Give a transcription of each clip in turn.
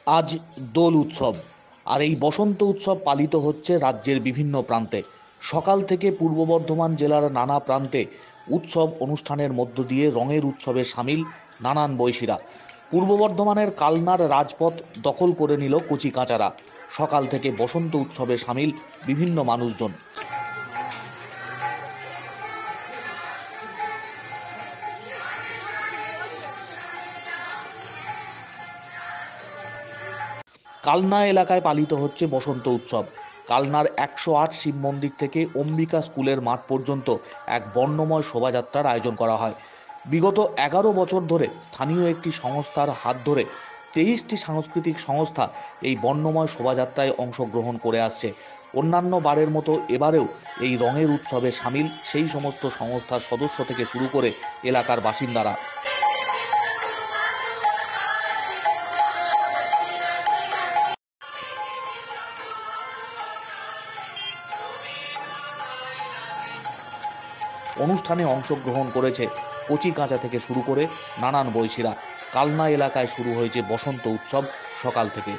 আজ দোল উৎসব। আর এই বসন্ত উৎসব পালিত হচ্ছে রাজ্যের বিভিন্ন প্রান্তে। সকাল থেকে পূর্ব বর্ধমান জেলার নানা প্রান্তে উৎসব অনুষ্ঠানের মধ্য দিয়ে রঙের উৎসবে সামিল নানান বয়সীরা। পূর্ব বর্ধমানের কালনার রাজপথ দখল করে নিল কচিকাঁচারা। সকাল থেকে বসন্ত উৎসবে সামিল বিভিন্ন মানুষজন। কালনা এলাকায় পালিত হচ্ছে বসন্ত উৎসব। কালনার ১০৮ শিব মন্দির থেকে অম্বিকা স্কুলের মাঠ পর্যন্ত এক বর্ণময় শোভাযাত্রার আয়োজন করা হয়। বিগত ১১ বছর ধরে স্থানীয় একটি সংস্থার হাত ধরে ২৩টি সাংস্কৃতিক সংস্থা এই বর্ণময় শোভাযাত্রায় অংশগ্রহণ করে আসছে। অন্যান্য বারের মতো এবারেও এই রঙের উৎসবে সামিল সেই সমস্ত সংস্থার সদস্য থেকে শুরু করে এলাকার বাসিন্দারা। অনুষ্ঠানে অংশগ্রহণ করেছে কচিকাঁচা থেকে শুরু করে নানান বয়সীরা। কালনা এলাকায় শুরু হয়েছে বসন্ত উৎসব সকাল থেকে।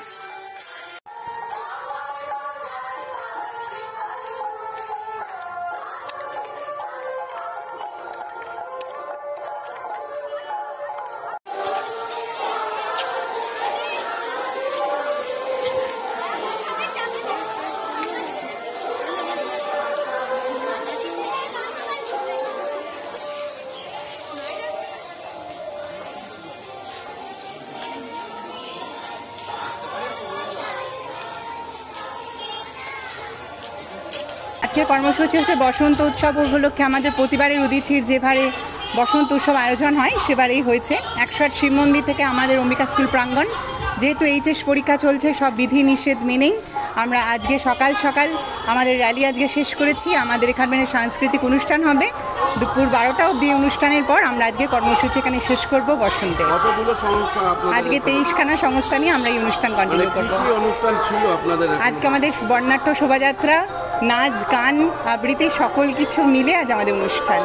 আজকে কর্মসূচি হচ্ছে বসন্ত উৎসব উপলক্ষে আমাদের প্রতিবারের উদীচীর যেভাবে বসন্ত উৎসব আয়োজন হয় সেবারেই হয়েছে ১০৮ শিব মন্দির থেকে আমাদের অম্বিকা স্কুল প্রাঙ্গণ। যেহেতু এইচএস পরীক্ষা চলছে, সব বিধি নিষেধ মেনেই আমরা আজকে সকাল সকাল আমাদের র্যালি আজকে শেষ করেছি। আমাদের এখানে সাংস্কৃতিক অনুষ্ঠান হবে দুপুর ১২টা অবধি। অনুষ্ঠানের পর আমরা আজকে কর্মসূচি এখানে শেষ করব বসন্তে। আজকে ২৩খানা সংস্থা নিয়ে আমরা এই অনুষ্ঠান কন্টিনিউ করব। আজকে আমাদের বর্ণাঢ্য শোভাযাত্রা, নাচ, গান, আবৃত্তি সকল কিছু মিলে আজ আমাদের অনুষ্ঠান।